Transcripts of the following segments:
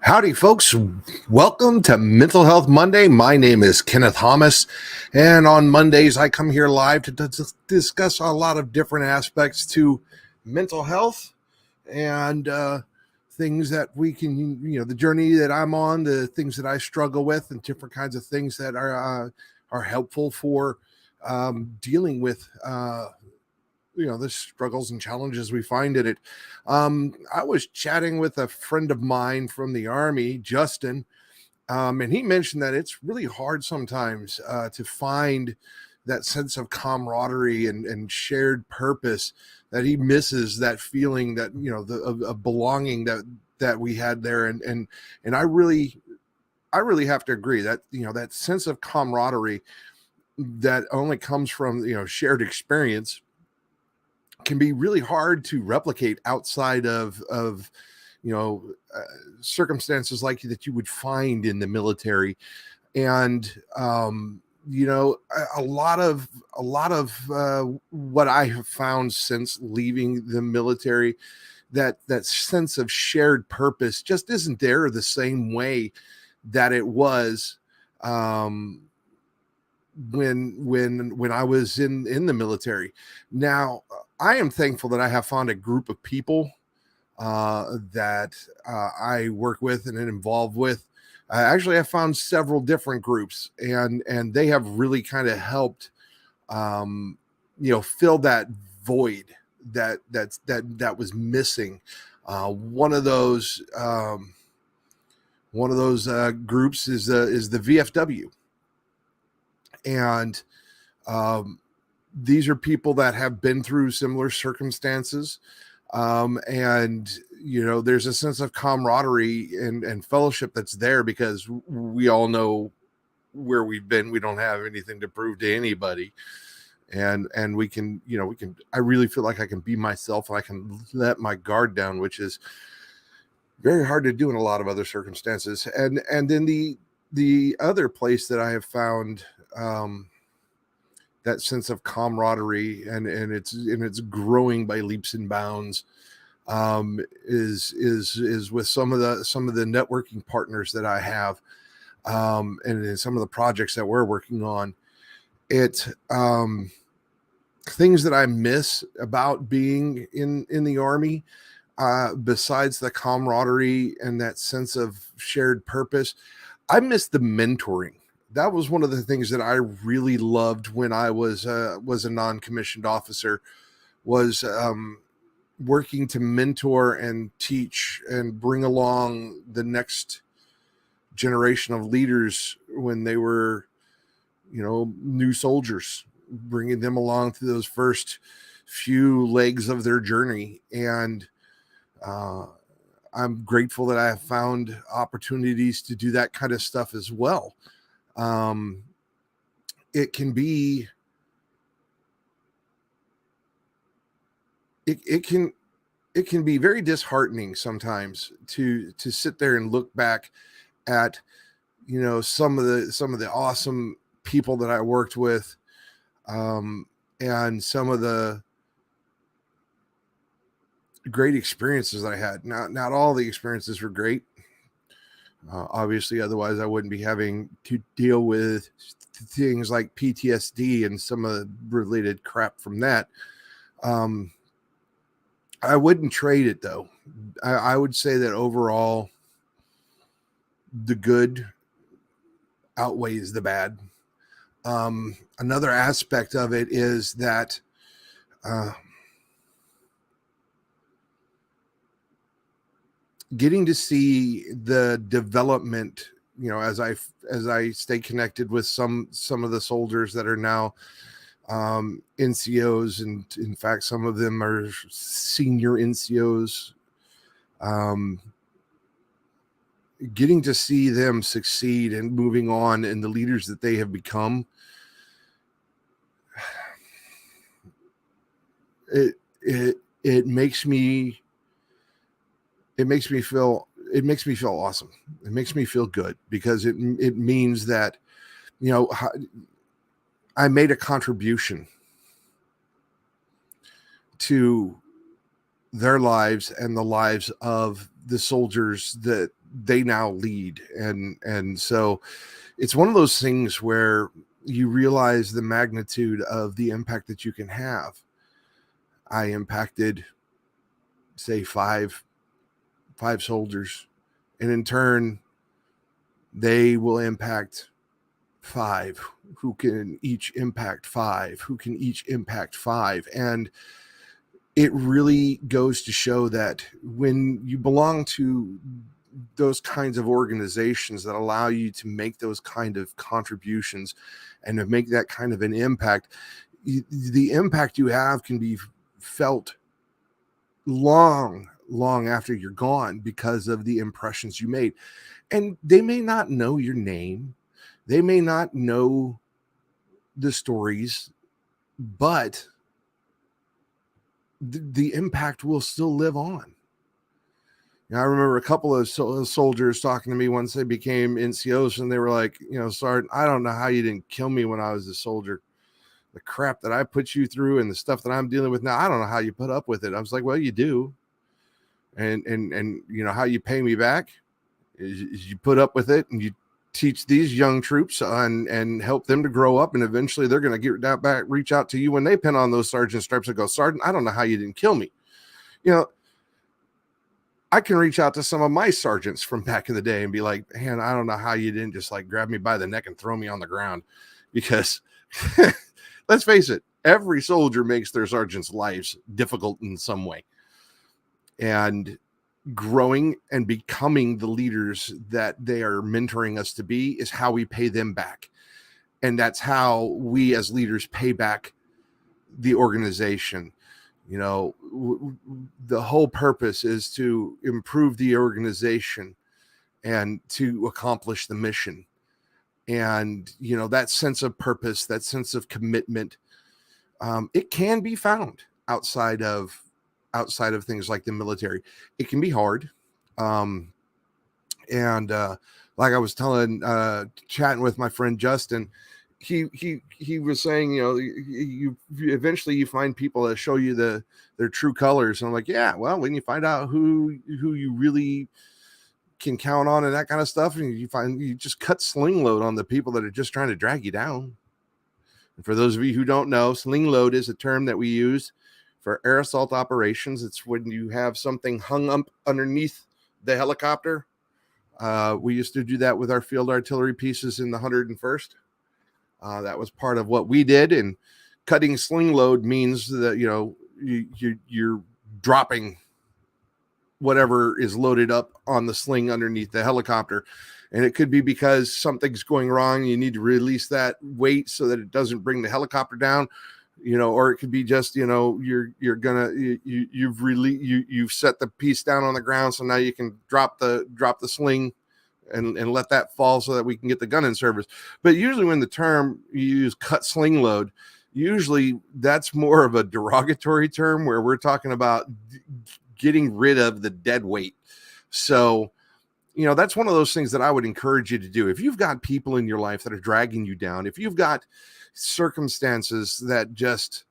Howdy, folks. Welcome to Mental Health Monday. My name is Kenneth Thomas, and on Mondays, I come here live to discuss a lot of different aspects to mental health and things that we can, the journey that I'm on, the things that I struggle with, and different kinds of things that are helpful for dealing with the struggles and challenges we find in it. I was chatting with a friend of mine from the Army, Justin, and he mentioned that it's really hard sometimes to find that sense of camaraderie and shared purpose, that he misses that feeling that of belonging that we had there. And I really have to agree that that sense of camaraderie that only comes from shared experience can be really hard to replicate outside of circumstances like that you would find in the military. And a lot of what I have found since leaving the military, that sense of shared purpose just isn't there the same way that it was when I was in the military. Now, I am thankful that I have found a group of people that I work with and involved with. Actually, I found several different groups, and they have really kind of helped, fill that void that was missing. One of those groups is the VFW. And these are people that have been through similar circumstances. And there's a sense of camaraderie and fellowship that's there because we all know where we've been. We don't have anything to prove to anybody. And we can, I really feel like I can be myself and I can let my guard down, which is very hard to do in a lot of other circumstances. And then the other place that I have found that sense of camaraderie and it's growing by leaps and bounds is with some of the networking partners that I have, and in some of the projects that we're working on. It things that I miss about being in the Army, besides the camaraderie and that sense of shared purpose, I miss the mentoring. That was one of the things that I really loved when I was a non-commissioned officer, was working to mentor and teach and bring along the next generation of leaders when they were, new soldiers, bringing them along through those first few legs of their journey. And I'm grateful that I have found opportunities to do that kind of stuff as well. It can be, it can be very disheartening sometimes to sit there and look back at, some of the awesome people that I worked with, and some of the great experiences I had. Not all the experiences were great. Obviously, otherwise I wouldn't be having to deal with things like PTSD and some of the related crap from that. I wouldn't trade it though. I would say that overall, the good outweighs the bad. Another aspect of it is that getting to see the development, as I stay connected with some of the soldiers that are now NCOs, and in fact some of them are senior NCOs, getting to see them succeed and moving on and the leaders that they have become, it makes me feel awesome. It makes me feel good because it means that I made a contribution to their lives and the lives of the soldiers they now lead. And so it's one of those things where you realize the magnitude of the impact that you can have. I impacted, say, five soldiers, and in turn they will impact five, who can each impact five, who can each impact five. And it really goes to show that when you belong to those kinds of organizations that allow you to make those kind of contributions and to make that kind of an impact, the impact you have can be felt long after you're gone because of the impressions you made. And they may not know your name, they may not know the stories, but the impact will still live on. I remember a couple of soldiers talking to me once they became NCOs, and they were like, Sergeant, I don't know how you didn't kill me when I was a soldier. The crap that I put you through and the stuff that I'm dealing with now, I don't know how you put up with it. I was like, well, you do. And how you pay me back is you put up with it and you teach these young troops and help them to grow up. And eventually they're going to get that back, reach out to you when they pin on those sergeant stripes and go, Sergeant, I don't know how you didn't kill me. I can reach out to some of my sergeants from back in the day and be like, man, I don't know how you didn't just like grab me by the neck and throw me on the ground, because let's face it, every soldier makes their sergeant's lives difficult in some way. And growing and becoming the leaders that they are mentoring us to be is how we pay them back. And that's how we as leaders pay back the organization. The whole purpose is to improve the organization and to accomplish the mission. And, that sense of purpose, that sense of commitment, it can be found outside of things like the military. It can be hard. Like I was chatting with my friend Justin, he was saying, you eventually find people that show you their true colors. And I'm like, yeah, well, when you find out who you really can count on and that kind of stuff, and you just cut sling load on the people that are just trying to drag you down. And for those of you who don't know, sling load is a term that we use for air assault operations. It's when you have something hung up underneath the helicopter. We used to do that with our field artillery pieces in the 101st. That was part of what we did. And cutting sling load means that, you're dropping whatever is loaded up on the sling underneath the helicopter. And it could be because something's going wrong. You need to release that weight so that it doesn't bring the helicopter down. Or it could be just, you've set the piece down on the ground. So now you can drop the sling and let that fall so that we can get the gun in service. But usually when the term you use cut sling load, usually that's more of a derogatory term where we're talking about getting rid of the dead weight. So, that's one of those things that I would encourage you to do. If you've got people in your life that are dragging you down, if you've got circumstances that just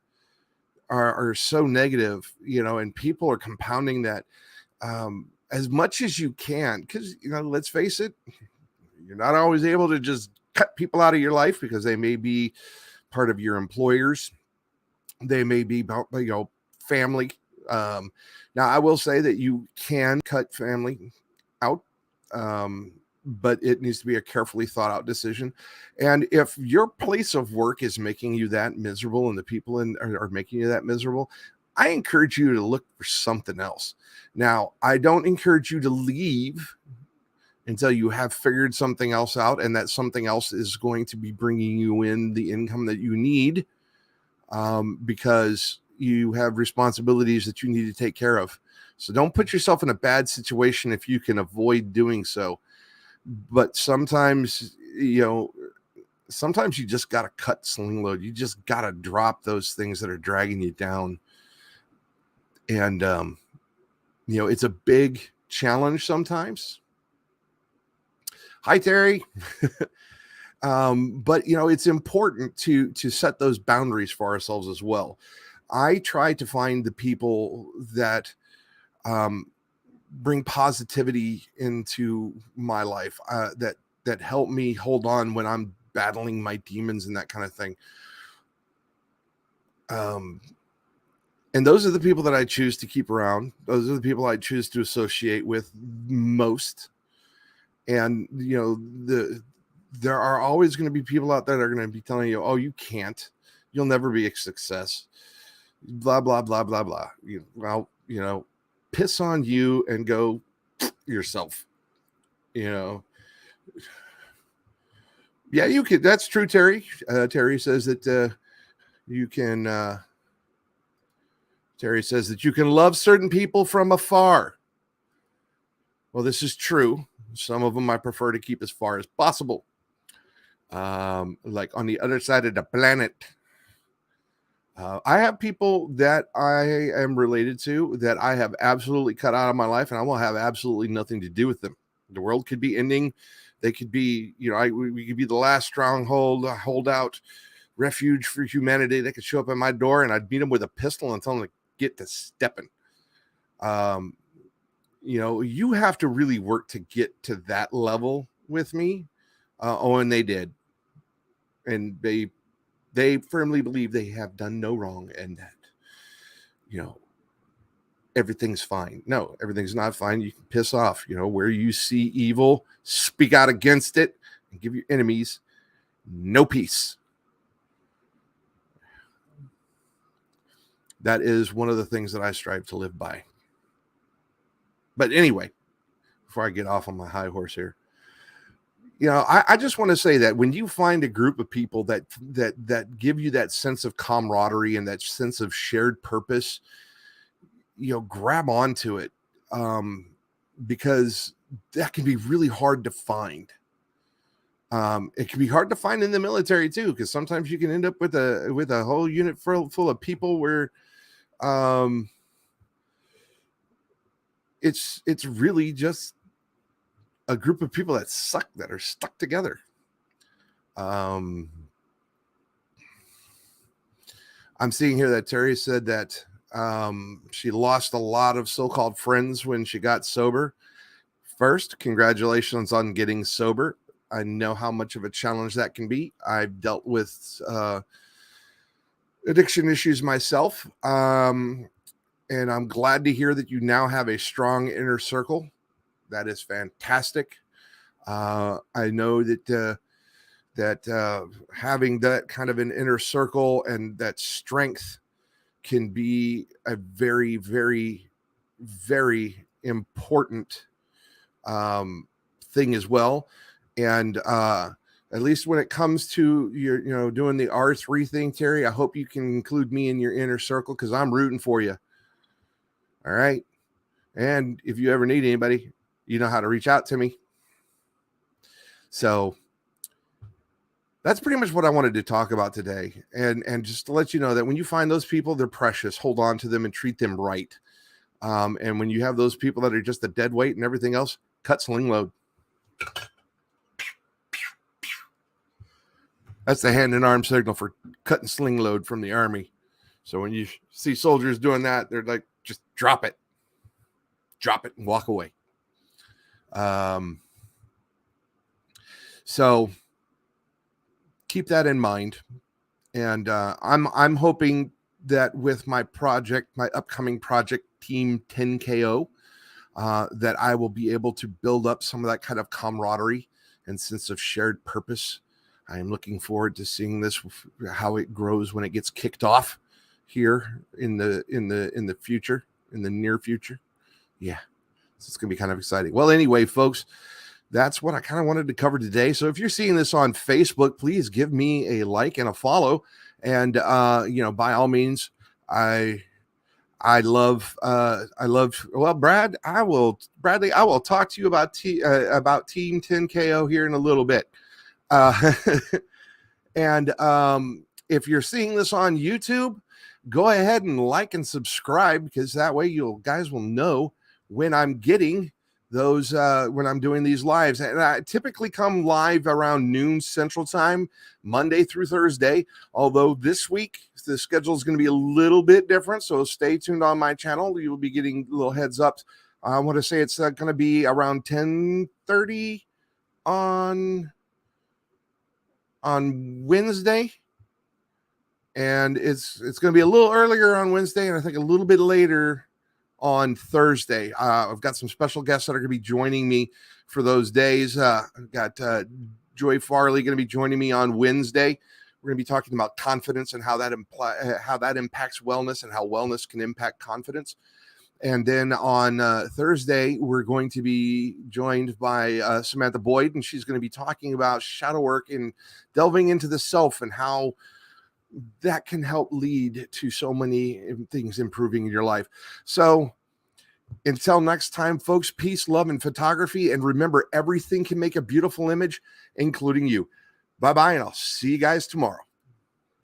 are so negative, and people are compounding that, as much as you can, because, let's face it, you're not always able to just cut people out of your life because they may be part of your employers. They may be, family. Now, I will say that you can cut family out, but it needs to be a carefully thought out decision. And if your place of work is making you that miserable and the people are making you that miserable, I encourage you to look for something else. Now, I don't encourage you to leave until you have figured something else out, and that something else is going to be bringing you in the income that you need, because you have responsibilities that you need to take care of. So don't put yourself in a bad situation if you can avoid doing so. But sometimes you just got to cut sling load. You just got to drop those things that are dragging you down. And, it's a big challenge sometimes. Hi, Terry. But, it's important to set those boundaries for ourselves as well. I try to find the people that bring positivity into my life, that help me hold on when I'm battling my demons and that kind of thing. And those are the people that I choose to keep around. Those are the people I choose to associate with most. And, there are always going to be people out there that are going to be telling you, oh, you can't, you'll never be a success, blah, blah, blah, blah, blah. Piss on you and go yourself, Yeah, you could. That's true, Terry. Terry says that you can. Terry says that you can love certain people from afar. Well, this is true. Some of them I prefer to keep as far as possible. Like on the other side of the planet. I have people that I am related to that I have absolutely cut out of my life, and I will have absolutely nothing to do with them. The world could be ending. They could be, we could be the last stronghold, holdout, refuge for humanity. They could show up at my door, and I'd beat them with a pistol and tell them to get to stepping. You have to really work to get to that level with me. And they did. And they firmly believe they have done no wrong and that, everything's fine. No, everything's not fine. You can piss off, where you see evil, speak out against it and give your enemies no peace. That is one of the things that I strive to live by. But anyway, before I get off on my high horse here, I just want to say that when you find a group of people that give you that sense of camaraderie and that sense of shared purpose, grab onto it, because that can be really hard to find. It can be hard to find in the military too, because sometimes you can end up with a whole unit full of people where it's really just a group of people that are stuck together. I'm seeing here that Terry said that she lost a lot of so-called friends when she got sober. First, congratulations on getting sober. I know how much of a challenge that can be. I've dealt with addiction issues myself. And I'm glad to hear that you now have a strong inner circle. That is fantastic. I know that having that kind of an inner circle and that strength can be a very, very, very important thing as well. And at least when it comes to your, doing the R3 thing, Terry, I hope you can include me in your inner circle because I'm rooting for you. All right. And if you ever need anybody, you know how to reach out to me. So that's pretty much what I wanted to talk about today. And just to let you know that when you find those people, they're precious. Hold on to them and treat them right. And when you have those people that are just a dead weight and everything else, cut sling load. That's the hand and arm signal for cutting sling load from the Army. So when you see soldiers doing that, they're like, just drop it and walk away. So keep that in mind. And I'm hoping that with my upcoming project Team 10KO, that I will be able to build up some of that kind of camaraderie and sense of shared purpose. I am looking forward to seeing this, how it grows when it gets kicked off here in the future, in the near future. Yeah, so it's going to be kind of exciting. Well, anyway, folks, that's what I kind of wanted to cover today. So if you're seeing this on Facebook, please give me a like and a follow. And, by all means, I love, well, Bradley, I will talk to you about Team 10KO here in a little bit. And if you're seeing this on YouTube, go ahead and like and subscribe, because that way you guys will know when I'm getting those, when I'm doing these lives. And I typically come live around noon Central Time, Monday through Thursday. Although this week the schedule is going to be a little bit different, so stay tuned on my channel. You will be getting little heads up I want to say it's going to be around 10:30 on Wednesday. And it's going to be a little earlier on Wednesday, and I think a little bit later on Thursday. I've got some special guests that are going to be joining me for those days. I've got Joy Farley going to be joining me on Wednesday. We're going to be talking about confidence and how that impacts wellness and how wellness can impact confidence. And then on Thursday, we're going to be joined by Samantha Boyd, and she's going to be talking about shadow work and delving into the self and how that can help lead to so many things improving in your life. So until next time, folks, peace, love, and photography. And remember, everything can make a beautiful image, including you. Bye-bye, and I'll see you guys tomorrow.